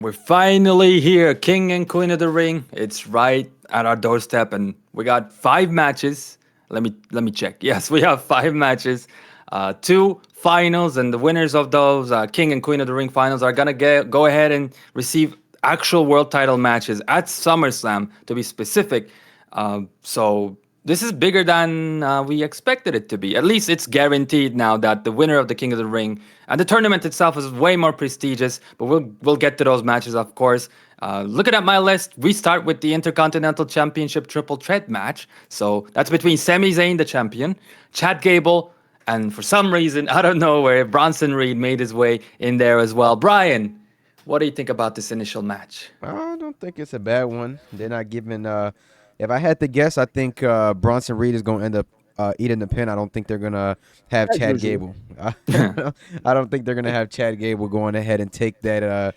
We're finally here, King and Queen of the Ring. It's right at our doorstep, and we got 5 matches. Let me check. Yes, we have 5 matches, 2 finals, and the winners of those King and Queen of the Ring finals are gonna go ahead and receive actual world title matches at SummerSlam, to be specific. So this is bigger than we expected it to be. At least it's guaranteed now that the winner of the King of the Ring and the tournament itself is way more prestigious. But we'll get to those matches, of course. Looking at my list, we start with the Intercontinental Championship Triple Threat match. So that's between Sami Zayn, the champion, Chad Gable, and for some reason, out of nowhere, Bronson Reed made his way in there as well. Brian, what do you think about this initial match? I don't think it's a bad one. They're not giving. If I had to guess, I think Bronson Reed is going to end up eating the pin. I don't think they're gonna have As Chad usual. Gable. I don't think they're gonna have Chad Gable going ahead and take that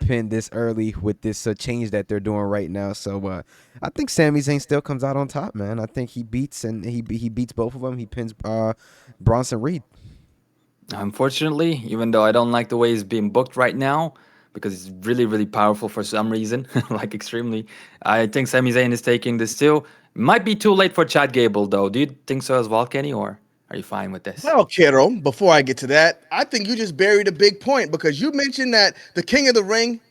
pin this early with this change that they're doing right now. So I think Sami Zayn still comes out on top, man. I think he beats both of them. He pins Bronson Reed. Unfortunately, even though I don't like the way he's being booked right now, because he's really, really powerful for some reason, like extremely, I think Sami Zayn is taking this too. Might be too late for Chad Gable, though. Do you think so as well, Kenny, or are you fine with this? Well, kiddo, before I get to that, I think you just buried a big point because you mentioned that the King of the Ring,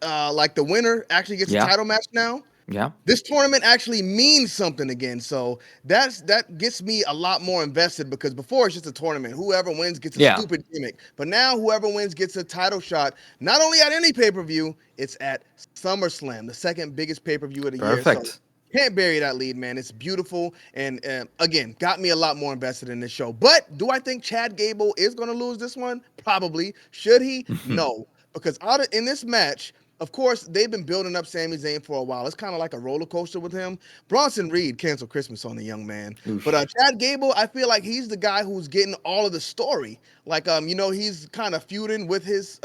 like the winner, actually gets a Yeah, title match now. yeah, This tournament actually means something again. So that gets me a lot more invested because before it's just a tournament. Whoever wins gets a yeah. stupid gimmick. But now whoever wins gets a title shot, not only at any pay-per-view, it's at SummerSlam, the second biggest pay-per-view of the year. So Perfect. can't bury that lead, man. It's beautiful. And again, got me a lot more invested in this show. But do I think Chad Gable is going to lose this one? Probably. Should he? No. Because in this match, of course, they've been building up Sami Zayn for a while. It's kind of like a roller coaster with him. Bronson Reed canceled Christmas on the young man, but Oof. Chad Gable, I feel like he's the guy who's getting all of the story. Like, he's kind of feuding with his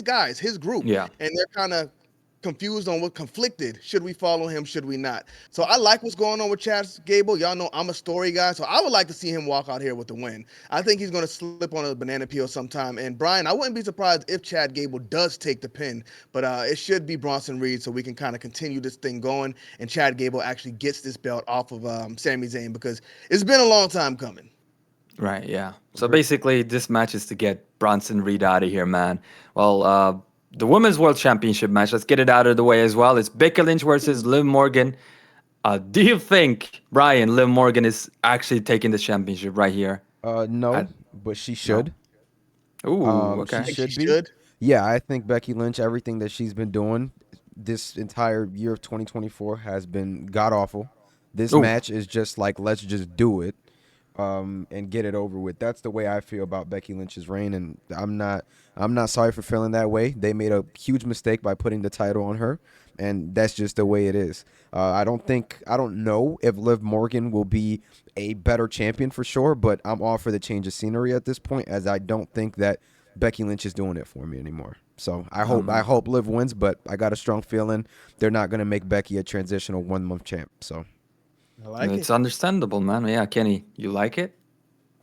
guys, his group, Yeah. and they're kind of confused on what conflicted. Should we follow him? Should we not? So I like what's going on with Chad Gable. Y'all know I'm a story guy, so I would like to see him walk out here with the win. I think he's going to slip on a banana peel sometime. And Brian, I wouldn't be surprised if Chad Gable does take the pin, but it should be Bronson Reed, so we can kind of continue this thing going. And Chad Gable actually gets this belt off of Sami Zayn because it's been a long time coming. Right, yeah. So Agree. basically, this match is to get Bronson Reed out of here, man. Well, the Women's World Championship match, let's get it out of the way as well. It's Becky Lynch versus Liv Morgan. Do you think, Brian, Liv Morgan is actually taking the championship right here? No, I, but she no? should. Ooh, She okay. I think she should be. should. Yeah, I think Becky Lynch, everything that she's been doing this entire year of 2024 has been god awful. This Ooh, match is just like, let's just do it, and get it over with. That's the way I feel about Becky Lynch's reign, and I'm not sorry for feeling that way. They made a huge mistake by putting the title on her, and that's just the way it is. I don't know if Liv Morgan will be a better champion for sure, but I'm all for the change of scenery at this point, as I don't think that Becky Lynch is doing it for me anymore. So I um, hope Liv wins, but I got a strong feeling they're not gonna make Becky a transitional 1 month champ. So I like it. it's understandable, man. Yeah, Kenny, you like it?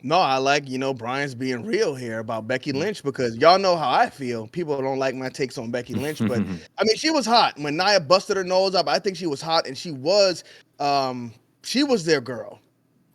No, I like, Brian's being real here about Becky Lynch because y'all know how I feel. People don't like my takes on Becky Lynch, but I mean, she was hot when Nia busted her nose up. I think she was hot, and she was their girl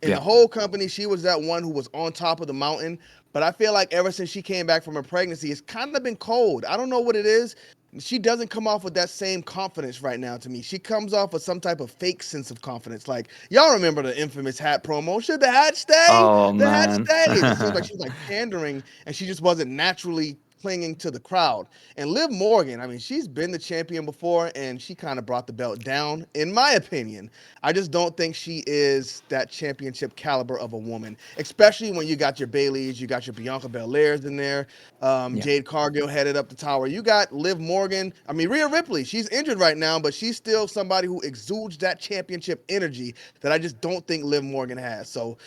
in the Yeah. whole company. She was that one who was on top of the mountain. But I feel like ever since she came back from her pregnancy, it's kind of been cold. I don't know what it is. She doesn't come off with that same confidence right now to me. She comes off with some type of fake sense of confidence. Like, y'all remember the infamous hat promo? Should the hat stay? Oh, The hat man. stays. It seems like she's like pandering and she just wasn't naturally clinging to the crowd. And Liv Morgan, I mean, she's been the champion before and she kind of brought the belt down, in my opinion. I just don't think she is that championship caliber of a woman, especially when you got your Baileys, you got your Bianca Belairs in there. Yeah. Jade Cargill headed up the tower. You got Liv Morgan. I mean, Rhea Ripley, she's injured right now, but she's still somebody who exudes that championship energy that I just don't think Liv Morgan has. So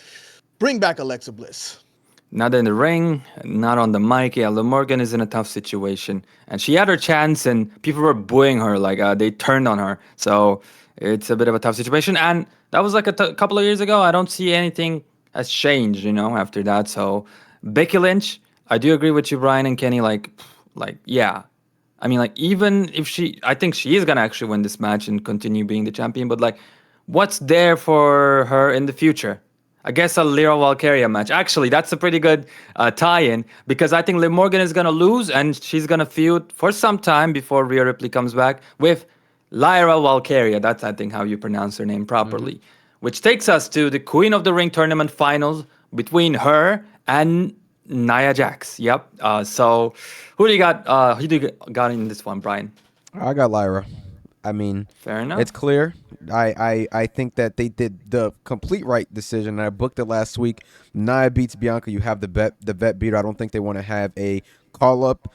bring back Alexa Bliss. Not in the ring, not on the mic. Yeah, Liv Morgan is in a tough situation, and she had her chance, and people were booing her. Like they turned on her, so it's a bit of a tough situation. And that was like a couple of years ago. I don't see anything has changed, after that. So Becky Lynch, I do agree with you, Brian and Kenny. Like yeah, I mean, like, even if I think she is gonna actually win this match and continue being the champion. But like, what's there for her in the future? I guess a Lyra Valkyria match. Actually, that's a pretty good tie-in because I think Liv Morgan is gonna lose and she's gonna feud for some time before Rhea Ripley comes back with Lyra Valkyria. That's I think how you pronounce her name Mm-hmm. properly. Which takes us to the Queen of the Ring tournament finals between her and Nia Jax. Yep. So who do you got? Who do you got in this one, Brian? I got Lyra. I mean, Fair enough. it's clear. I think that they did the complete right decision. And I booked it last week. Nia beats Bianca. You have the vet beater. I don't think they want to have a call up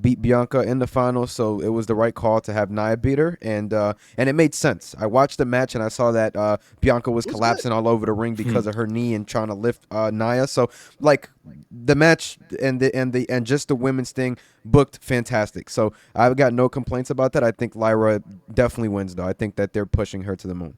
beat Bianca in the finals, so it was the right call to have Nia beat her, and it made sense. I watched the match and I saw that Bianca was It was good. collapsing all over the ring because of her knee and trying to lift Nia. So like the match and just the women's thing booked fantastic. So I've got no complaints about that. I think Lyra definitely wins though. I think that they're pushing her to the moon.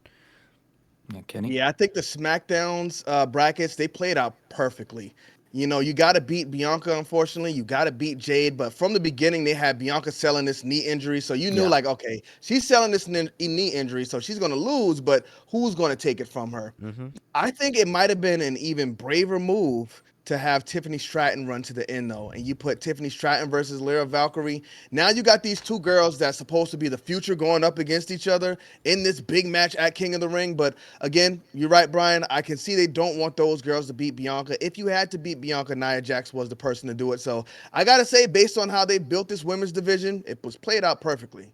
Yeah, Kenny. Yeah, I think the SmackDowns brackets they played out perfectly. You know, you got to beat Bianca. Unfortunately, you got to beat Jade. But from the beginning, they had Bianca selling this knee injury, so you knew Yeah. like, okay, she's selling this knee injury, so she's gonna lose. But who's gonna take it from her? Mm-hmm. I think it might have been an even braver move to have Tiffany Stratton run to the end though, and you put Tiffany Stratton versus Lyra Valkyrie. Now you got these two girls that's supposed to be the future going up against each other in this big match at King of the Ring. But again, you're right, Brian. I can see they don't want those girls to beat Bianca. If you had to beat Bianca, Nia Jax was the person to do it. So I gotta say, based on how they built this women's division, it was played out perfectly.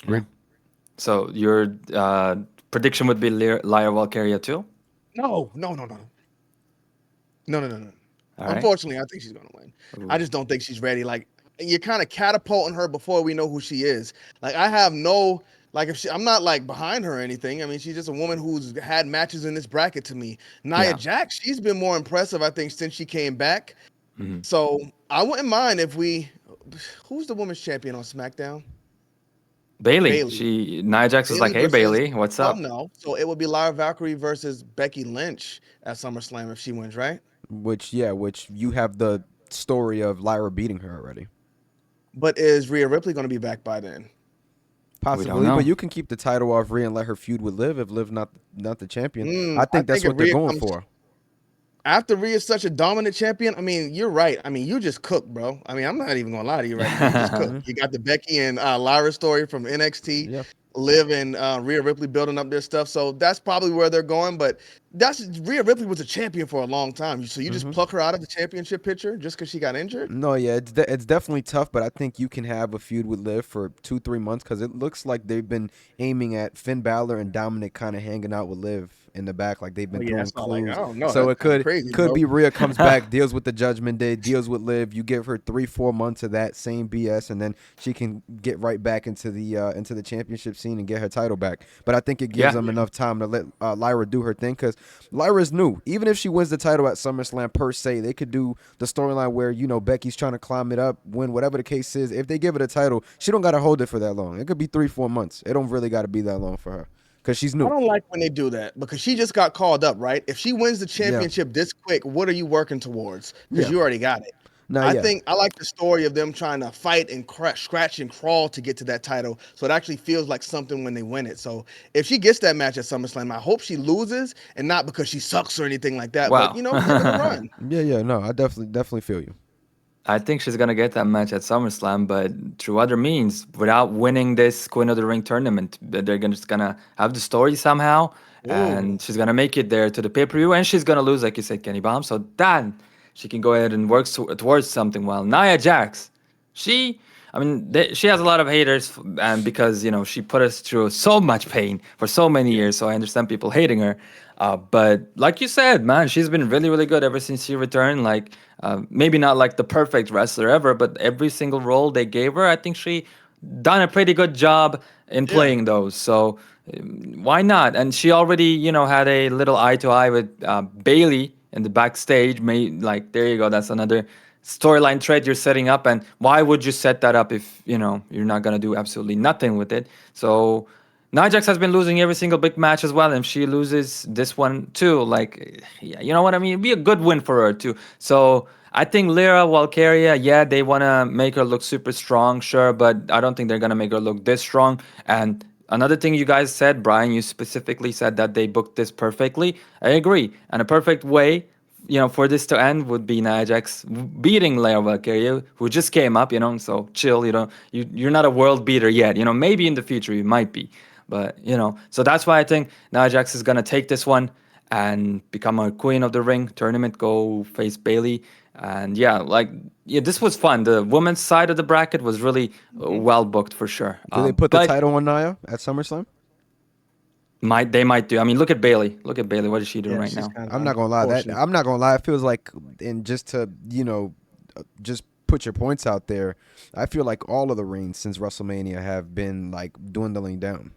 Yeah. So your prediction would be Lyra Valkyria too? No, no, no, no, no, no, no, no. All right. Unfortunately, I think she's gonna win. I Ooh. just don't think she's ready. Like you're kind of catapulting her before we know who she is. Like I have no like if she, I'm not like behind her or anything. I mean, she's just a woman who's had matches in this bracket to me. Nia Yeah. Jax, she's been more impressive, I think, since she came back. Mhm. So I wouldn't mind if we. Who's the women's champion on SmackDown? Bailey. Bailey. Nia Jax was like, Bailey "Hey versus. Bailey, what's Well, up?" no. So it would be Lyra Valkyrie versus Becky Lynch at SummerSlam if she wins, right? Which you have the story of Lyra beating her already. But is Rhea Ripley going to be back by then? We don't Possibly, know. but you can keep the title off Rhea and let her feud with Liv if Liv not the champion. I I think think that's if what they're Rhea going comes for. after Rhea's such a dominant champion, I mean, you're right. I mean, you just cooked, bro. I mean, I'm not even gonna lie to you right now. You just cooked. Mhm. You got the Becky and Lyra story from NXT, Yeah. Liv and Rhea Ripley building up their stuff. So that's probably where they're going. But that's Rhea Ripley was a champion for a long time. So you just hmm pluck her out of the championship picture just because she got injured? No, yeah, it's definitely tough, but I think you can have a feud with Liv for 2-3 months because it looks like they've been aiming at Finn Balor and Dominic kind of hanging out with Liv in the back, like they've Oh been yeah, throwing that's not like I clues. don't know. So That's it kind of could crazy, could bro. be Rhea comes back, deals with the Judgment Day, deals with Liv. You give her 3-4 months of that same BS, and then she can get right back into the championship scene and get her title back. But I think it gives Yeah. them enough time to let Lyra do her thing because Lyra's new. Even if she wins the title at SummerSlam per se, they could do the storyline where Becky's trying to climb it up, win whatever the case is. If they give her the title, she don't got to hold it for that long. It could be 3-4 months. It don't really got to be that long for her because she's I new. don't like when they do that because she just got called up, right? If she wins the Yeah, championship this quick, what are you working towards? Because yeah. you already got it. Nah, I yeah. think I like the story of them trying to fight and scratch and crawl to get to that title. So it actually feels like something when they win it. So if she gets that match at SummerSlam, I hope she loses and not because she sucks or anything like that. But Wow. give her the run. Yeah. No, I definitely feel you. I think she's gonna get that match at SummerSlam, but through other means, without winning this Queen of the Ring tournament. Just gonna have the story somehow, Ooh. and she's gonna make it there to the pay-per-view, and she's gonna lose, like you said, Kenny Bomb. So then she can go ahead and work towards something. While Nia Jax, she, I mean, she has a lot of haters, and because she put us through so much pain for so many years. So I understand people hating her. But like you said, man, she's been really, really good ever since she returned. Like, maybe not like the perfect wrestler ever, but every single role they gave her, I think she done a pretty good job in Yeah. playing those. So why not? And she already, had a little eye to eye with Bailey in the backstage. Like, there you go. That's another storyline thread you're setting up. And why would you set that up if you're not gonna do absolutely nothing with it? So Nia Jax has been losing every single big match as well, and if she loses this one too, like, yeah, you know what I mean? It'd be a good win for her too. So I think Lyra Valkyria, yeah, they want to make her look super strong, sure, but I don't think they're going to make her look this strong. And another thing you guys said, Brian, you specifically said that they booked this perfectly. I agree. And a perfect way, for this to end would be Nia Jax beating Lyra Valkyria, who just came up, so chill, you're not a world beater yet. Maybe in the future you might be. But, so that's why I think Nia Jax is going to take this one and become a queen of the ring tournament, go face Bailey. And yeah, this was fun. The women's side of the bracket was really well booked for sure. Do they put the But title on Nia at SummerSlam? they might do. I mean, look at Bailey. Look at Bailey. What is she doing right she's now? kind of I'm not gonna lie. I'm not gonna lie. It feels like, and just to just put your points out there, I feel like all of the reigns since WrestleMania have been like dwindling down.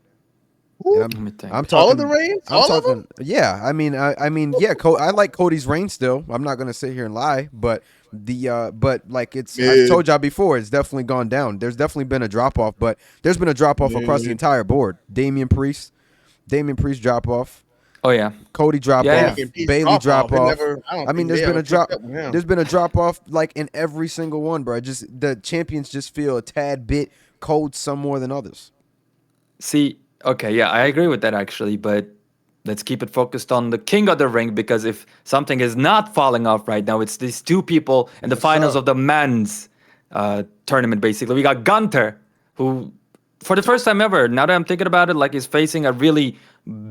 And Let me think. I'm talking All of the reigns? I'm All of talking. Yeah, I mean, yeah. I like Cody's reign still. I'm not gonna sit here and lie, but but like I've told y'all before, it's definitely gone down. There's definitely been a drop off, but there's been a drop off across the entire board. Damian Priest drop off. Oh yeah. Cody drop Yeah, off. yeah. Bailey drop off. I mean, There's been a drop. There's been a drop off like in every single one, bro. Just the champions just feel a tad bit cold, some more than others. See, okay, yeah, I agree with that actually, but let's keep it focused on the king of the ring, because if something is not falling off right now, it's these two people in the finals of the men's tournament, basically. We got Gunther, who, for the first time ever, now that I'm thinking about it, like, is facing a really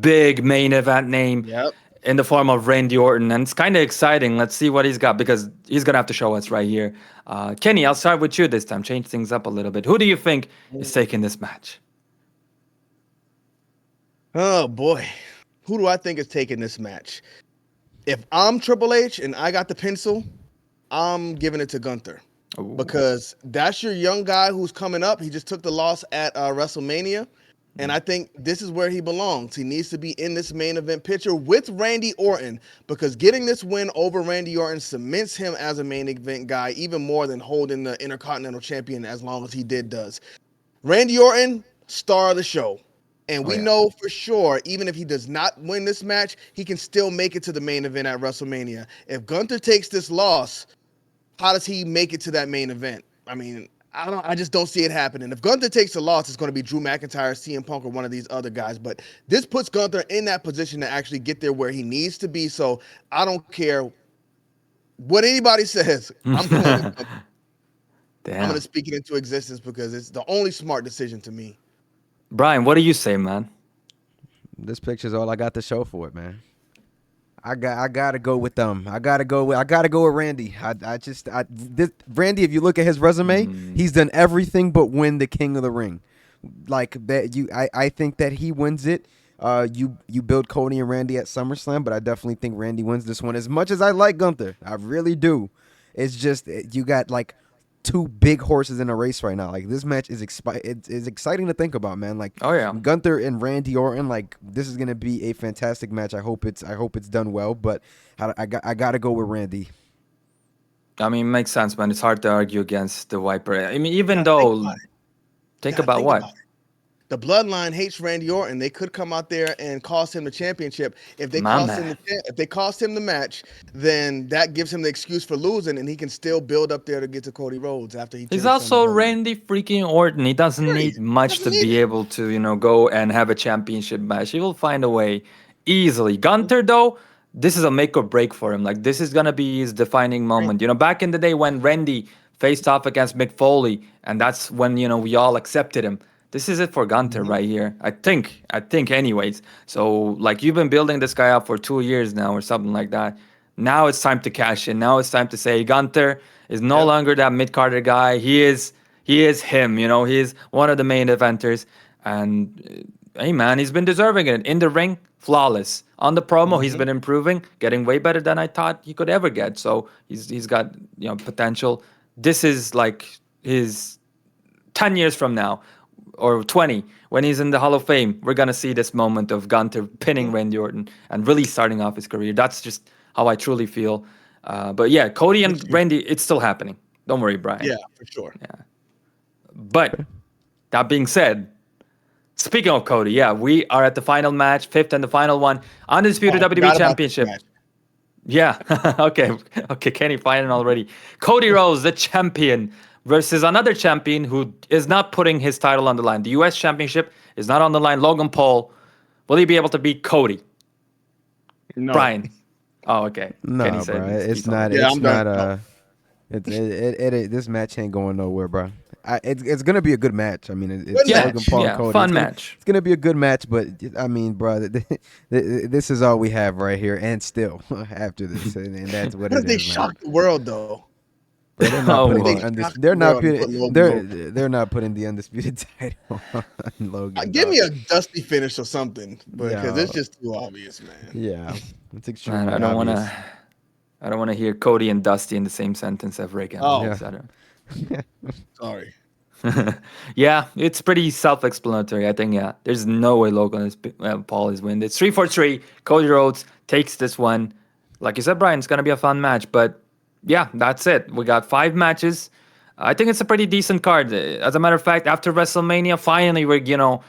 big main event name in the form of Randy Orton, and it's kind of exciting. Let's see what he's got, because he's going to have to show us right here. Kenny, I'll start with you this time, change things up a little bit. Who do you think is taking this match? Oh boy, who do I think is taking this match? If I'm Triple H and I got the pencil, I'm giving it to Gunther. Ooh. Because that's your young guy who's coming up. He just took the loss at WrestleMania, and I think this is where he belongs. He needs to be in this main event picture with Randy Orton, because getting this win over Randy Orton cements him as a main event guy even more than holding the Intercontinental Champion as long as he does. Randy Orton, star of the show. And we know for sure, even if he does not win this match, he can still make it to the main event at WrestleMania. If Gunther takes this loss, how does he make it to that main event? I mean, I just don't see it happening. If Gunther takes the loss, it's going to be Drew McIntyre, CM Punk, or one of these other guys. But this puts Gunther in that position to actually get there where he needs to be. So I don't care what anybody says. I'm going to speak it into existence because it's the only smart decision to me. Brian, what do you say, man? This picture's all I got to show for it, man. I gotta go with them. I gotta go with Randy. Randy, if you look at his resume, he's done everything but win the King of the Ring. Like that, I think that he wins it. You build Cody and Randy at SummerSlam, but I definitely think Randy wins this one. As much as I like Gunther, I really do. It's just you got like two big horses in a race right now. Like this match is exciting to think about, man. Like, oh yeah, Gunther and Randy Orton. Like this is gonna be a fantastic match. I hope it's done well, but I gotta go with Randy. I mean, it makes sense, man. It's hard to argue against the Viper. I mean, even though, think about what? The Bloodline hates Randy Orton. They could come out there and cost him the championship. If they cost him the match, then that gives him the excuse for losing, and he can still build up there to get to Cody Rhodes after he. He's also Randy freaking Orton. He doesn't need much to be able to, go and have a championship match. He will find a way easily. Gunther, though, this is a make or break for him. Like this is gonna be his defining moment. Back in the day when Randy faced off against Mick Foley, and that's when we all accepted him. This is it for Gunther right here. I think anyways. So like you've been building this guy up for 2 years now or something like that. Now it's time to cash in. Now it's time to say Gunther is no longer that mid-carder guy. He is him, he's one of the main eventers. And hey man, he's been deserving it. In the ring, flawless. On the promo, he's been improving, getting way better than I thought he could ever get. So he's got potential. This is like his 10 years from now. Or 20, when he's in the Hall of Fame, we're going to see this moment of Gunther pinning Randy Orton and really starting off his career. That's just how I truly feel. But yeah, Cody and Randy, it's still happening. Don't worry, Brian. Yeah, for sure. Yeah. But that being said, speaking of Cody, we are at the final match, fifth and the final one. Undisputed WWE Championship. Yeah. Okay. Okay. Kenny fighting already. Cody Rhodes, the champion, versus another champion who is not putting his title on the line. The U.S. Championship is not on the line. Logan Paul. Will he be able to beat Cody? No. Brian. Oh, okay. Kenny No, said bro. he's It's on. not. Yeah, It's I'm done. not. No. This match ain't going nowhere, bro. It's gonna be a good match. I mean, Good it's Yeah. Logan match. Paul and Yeah. Cody. Fun match. It's gonna be a good match, but I mean, bro, this is all we have right here, and still after this, and that's what What it if they is, man. shock the world though? Bro, they're not Oh, What if putting they the well. shock they're the not world and putting put Logan over? they're not putting the undisputed title on Logan, Give dog. me a dusty finish or something, because Yeah, it's just too obvious, man. yeah, it's Man, extremely obvious. I don't want to hear Cody and Dusty in the same sentence ever again, Oh, Yeah. please. I don't. sorry. Yeah, it's pretty self-explanatory. I think, yeah, there's no way Paul is winning. It's 3-4-3. Cody Rhodes takes this one. Like you said, Brian, it's gonna be a fun match. But yeah, that's it. We got 5 matches. I think it's a pretty decent card. As a matter of fact, after WrestleMania, finally we're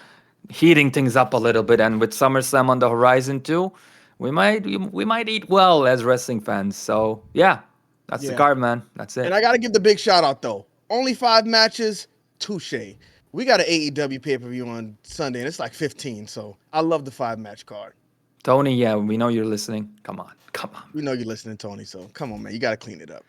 heating things up a little bit, and with SummerSlam on the horizon too, we might eat well as wrestling fans. So yeah, that's the Yeah. card, man. That's And it. I got to give the big shout out though. Only 5 matches, touche. We got an AEW pay per view on Sunday, and it's like 15. So I love the 5 match card. Tony, yeah, we know you're listening. Come on, come on. We know you're listening, Tony. So come on, man. You got to clean it up.